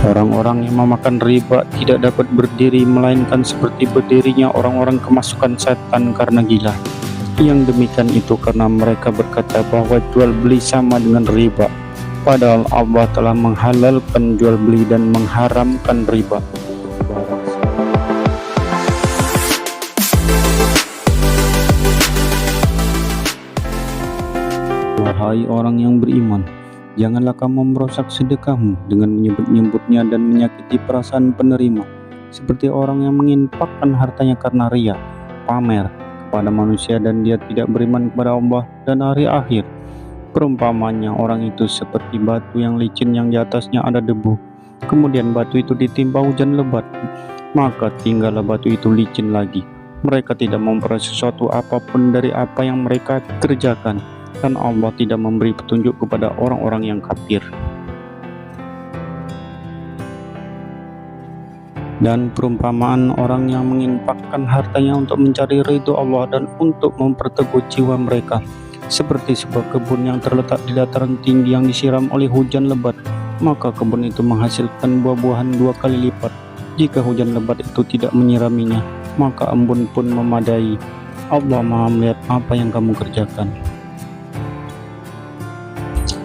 Orang-orang yang memakan riba tidak dapat berdiri melainkan seperti berdirinya orang-orang kemasukan setan karena gila. Yang demikian itu karena mereka berkata bahwa jual beli sama dengan riba, padahal Allah telah menghalalkan jual beli dan mengharamkan riba. Wahai orang yang beriman, janganlah kamu merusak sedekahmu dengan menyebut-nyebutnya dan menyakiti perasaan penerima, seperti orang yang menginfakkan hartanya karena ria, pamer kepada manusia dan dia tidak beriman kepada Allah dan hari akhir. Perumpamannya orang itu seperti batu yang licin yang di atasnya ada debu. Kemudian batu itu ditimpa hujan lebat, maka tinggallah batu itu licin lagi. Mereka tidak memperoleh sesuatu apapun dari apa yang mereka kerjakan, dan Allah tidak memberi petunjuk kepada orang-orang yang kafir. Dan perumpamaan orang yang menginfakkan hartanya untuk mencari ridho Allah dan untuk memperteguh jiwa mereka, seperti sebuah kebun yang terletak di dataran tinggi yang disiram oleh hujan lebat, maka kebun itu menghasilkan buah-buahan 2 kali lipat. Jika hujan lebat itu tidak menyiraminya, maka embun pun memadai. Allah Maha melihat apa yang kamu kerjakan.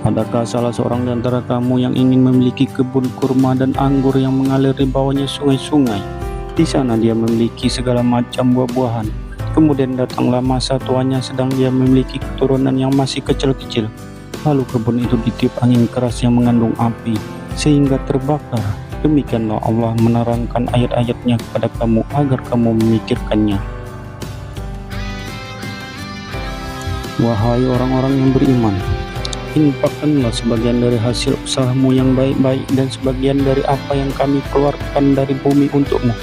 Adakah salah seorang di antara kamu yang ingin memiliki kebun kurma dan anggur yang mengalir di bawahnya sungai-sungai? Di sana dia memiliki segala macam buah-buahan. Kemudian datanglah masa tuanya sedang dia memiliki keturunan yang masih kecil-kecil. Lalu kebun itu ditiup angin keras yang mengandung api sehingga terbakar. Demikianlah Allah menerangkan ayat-ayatnya kepada kamu agar kamu memikirkannya. Wahai orang-orang yang beriman, infakkanlah sebagian dari hasil usahamu yang baik-baik dan sebagian dari apa yang kami keluarkan dari bumi untukmu.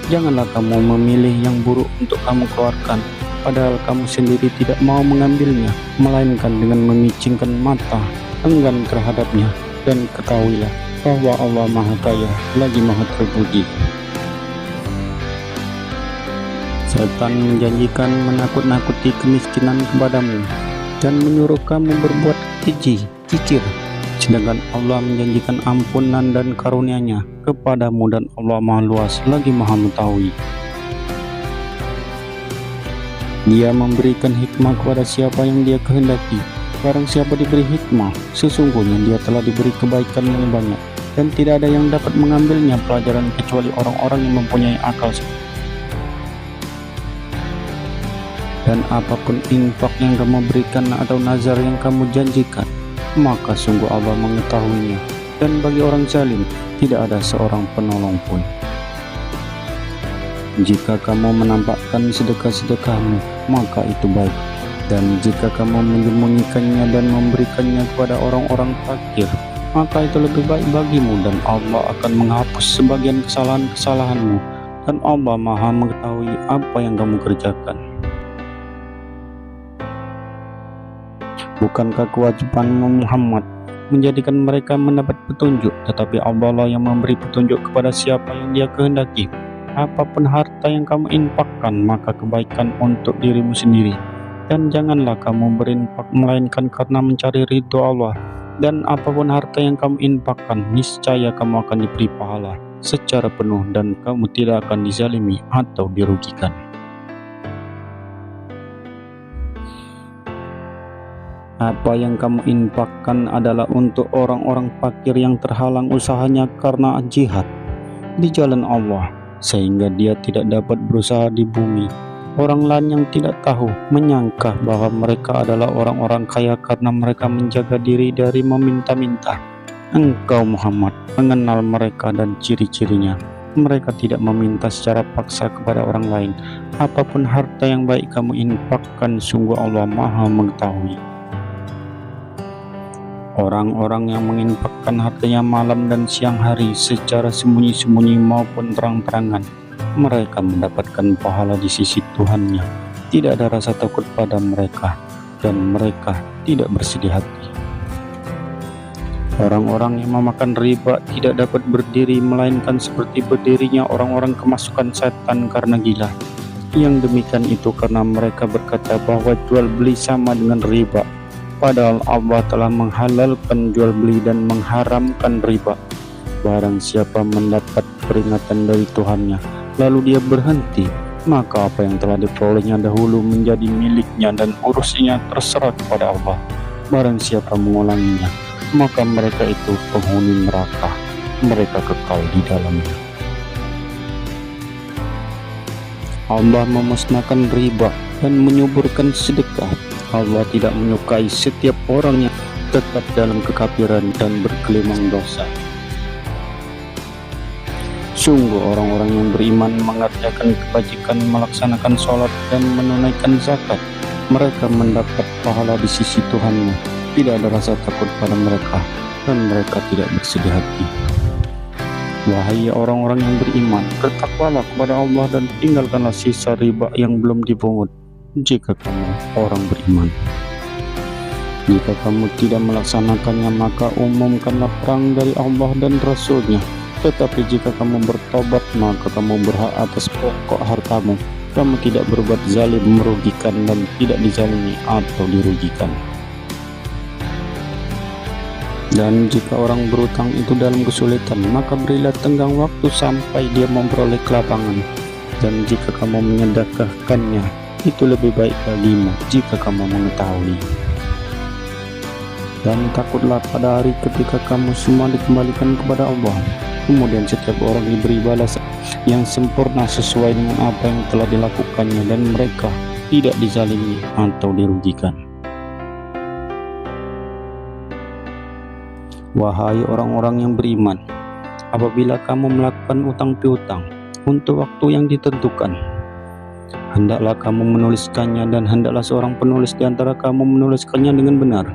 Janganlah kamu memilih yang buruk untuk kamu keluarkan, padahal kamu sendiri tidak mau mengambilnya, melainkan dengan memicingkan mata, enggan terhadapnya, dan ketahuilah bahwa Allah Maha Kaya lagi Maha Terpuji. Setan menjanjikan menakut-nakuti kemiskinan kepadamu dan menyuruh kamu berbuat keji, kikir, sedangkan Allah menjanjikan ampunan dan karunia-Nya kepadamu dan Allah Maha Luas lagi Maha Mengetahui. Dia memberikan hikmah kepada siapa yang Dia kehendaki. Barang siapa diberi hikmah, sesungguhnya dia telah diberi kebaikan yang banyak, dan tidak ada yang dapat mengambilnya pelajaran kecuali orang-orang yang mempunyai akal. Dan apapun infak yang kamu berikan atau nazar yang kamu janjikan, maka sungguh Allah mengetahuinya, dan bagi orang zalim tidak ada seorang penolong pun. Jika kamu menampakkan sedekah-sedekahmu, maka itu baik, dan jika kamu menyembunyikannya dan memberikannya kepada orang-orang fakir, maka itu lebih baik bagimu, dan Allah akan menghapus sebagian kesalahan-kesalahanmu, dan Allah Maha mengetahui apa yang kamu kerjakan. Bukankah kewajibanmu Muhammad menjadikan mereka mendapat petunjuk, tetapi Allah lah yang memberi petunjuk kepada siapa yang Dia kehendaki. Apapun harta yang kamu infakkan, maka kebaikan untuk dirimu sendiri, dan janganlah kamu berinfak melainkan karena mencari ridho Allah. Dan apapun harta yang kamu infakkan, niscaya kamu akan diberi pahala secara penuh dan kamu tidak akan dizalimi atau dirugikan. Apa yang kamu infakkan adalah untuk orang-orang fakir yang terhalang usahanya karena jihad di jalan Allah, sehingga dia tidak dapat berusaha di bumi. Orang lain yang tidak tahu menyangka bahwa mereka adalah orang-orang kaya karena mereka menjaga diri dari meminta-minta. Engkau Muhammad mengenal mereka dan ciri-cirinya. Mereka tidak meminta secara paksa kepada orang lain. Apapun harta yang baik kamu infakkan, sungguh Allah Maha Mengetahui. Orang-orang yang menginfakkan hartanya malam dan siang hari secara sembunyi-sembunyi maupun terang-terangan, mereka mendapatkan pahala di sisi Tuhannya. Tidak ada rasa takut pada mereka, dan mereka tidak bersedih hati. Orang-orang yang memakan riba tidak dapat berdiri melainkan seperti berdirinya orang-orang kemasukan setan karena gila. Yang demikian itu karena mereka berkata bahwa jual beli sama dengan riba, padahal Allah telah menghalalkan jual beli dan mengharamkan riba. Barang siapa mendapat peringatan dari Tuhannya, lalu dia berhenti, maka apa yang telah diperolehnya dahulu menjadi miliknya dan urusannya terserah kepada Allah. Barang siapa mengulanginya, maka mereka itu penghuni neraka, mereka kekal di dalamnya. Allah memusnahkan riba dan menyuburkan sedekah. Allah tidak menyukai setiap orang yang tetap dalam kekafiran dan bergelimang dosa. Sungguh orang-orang yang beriman mengerjakan kebajikan, melaksanakan sholat dan menunaikan zakat, mereka mendapat pahala di sisi Tuhannya. Tidak ada rasa takut pada mereka dan mereka tidak bersedih hati. Wahai orang-orang yang beriman, bertakwalah kepada Allah dan tinggalkanlah sisa riba yang belum dipungut jika kamu orang beriman. Jika kamu tidak melaksanakannya, maka umumkanlah perang dari Allah dan Rasul-Nya. Tetapi jika kamu bertobat, maka kamu berhak atas pokok hartamu. Kamu tidak berbuat zalim, merugikan, dan tidak dizalimi atau dirugikan. Dan jika orang berutang itu dalam kesulitan, maka berilah tenggang waktu sampai dia memperoleh kelapangan. Dan jika kamu menyedekahkannya, itu lebih baik bagimu jika kamu mengetahui. Dan takutlah pada hari ketika kamu semua dikembalikan kepada Allah. Kemudian setiap orang diberi balasan yang sempurna sesuai dengan apa yang telah dilakukannya, dan mereka tidak dizalimi atau dirugikan. Wahai orang-orang yang beriman, apabila kamu melakukan utang piutang untuk waktu yang ditentukan, hendaklah kamu menuliskannya, dan hendaklah seorang penulis di antara kamu menuliskannya dengan benar.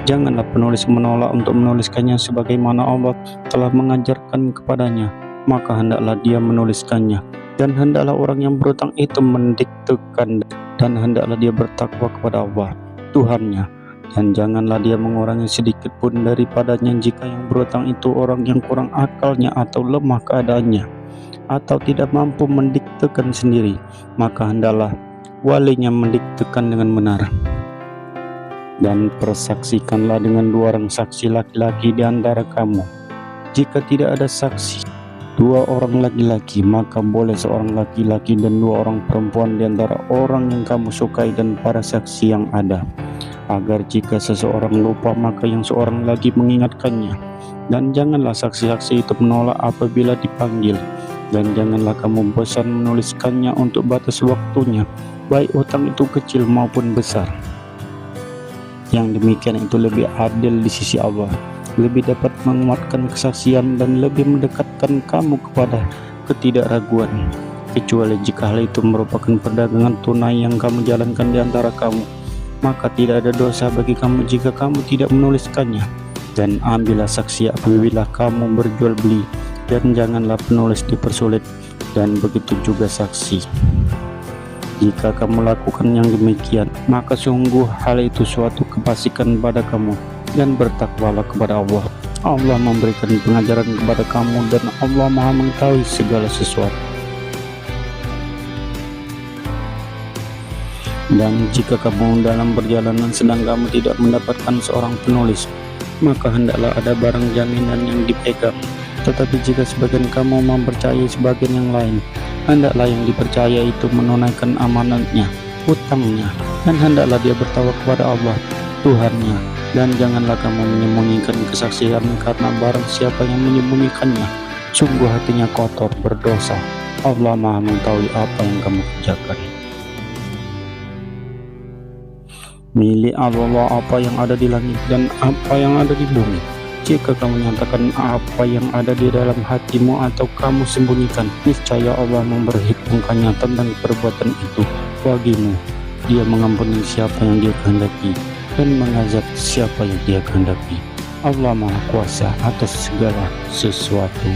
Janganlah penulis menolak untuk menuliskannya sebagaimana Allah telah mengajarkan kepadanya, maka hendaklah dia menuliskannya. Dan hendaklah orang yang berutang itu mendiktekan, dan hendaklah dia bertakwa kepada Allah Tuhannya, dan janganlah dia mengurangi sedikit pun daripadanya jika yang berutang itu orang yang kurang akalnya atau lemah keadaannya, atau tidak mampu mendiktekan sendiri, maka hendaklah walinya mendiktekan dengan benar. Dan persaksikanlah dengan 2 orang saksi laki-laki di antara kamu. Jika tidak ada saksi 2 orang laki-laki, maka boleh seorang laki-laki dan 2 orang perempuan di antara orang yang kamu sukai dan para saksi yang ada, agar jika seseorang lupa maka yang seorang lagi mengingatkannya. Dan janganlah saksi-saksi itu menolak apabila dipanggil, dan janganlah kamu bosan menuliskannya untuk batas waktunya, baik utang itu kecil maupun besar. Yang demikian itu lebih adil di sisi Allah, lebih dapat menguatkan kesaksian dan lebih mendekatkan kamu kepada ketidakraguan, kecuali jika hal itu merupakan perdagangan tunai yang kamu jalankan di antara kamu, maka tidak ada dosa bagi kamu jika kamu tidak menuliskannya. Dan ambillah saksi apabila kamu berjual beli, dan janganlah penulis dipersulit, dan begitu juga saksi. Jika kamu lakukan yang demikian, maka sungguh hal itu suatu kefasikan pada kamu, dan bertakwalah kepada Allah. Allah memberikan pengajaran kepada kamu, dan Allah Maha mengetahui segala sesuatu. Dan jika kamu dalam perjalanan sedang kamu tidak mendapatkan seorang penulis, maka hendaklah ada barang jaminan yang dipegang. Tetapi jika sebagian kamu mempercayai sebagian yang lain, hendaklah yang dipercaya itu menunaikan amanatnya, hutangnya, dan hendaklah dia bertawakal kepada Allah Tuhannya. Dan janganlah kamu menyembunyikan kesaksian, karena barang siapa yang menyembunyikannya, sungguh hatinya kotor, berdosa. Allah Maha mengetahui apa yang kamu kerjakan. Milik Allah apa yang ada di langit dan apa yang ada di bumi. Jika kamu nyatakan apa yang ada di dalam hatimu atau kamu sembunyikan, niscaya Allah memperhitungkannya tentang perbuatan itu bagimu. Dia mengampuni siapa yang dia kehendaki dan mengazab siapa yang dia kehendaki. Allah Maha Kuasa atas segala sesuatu.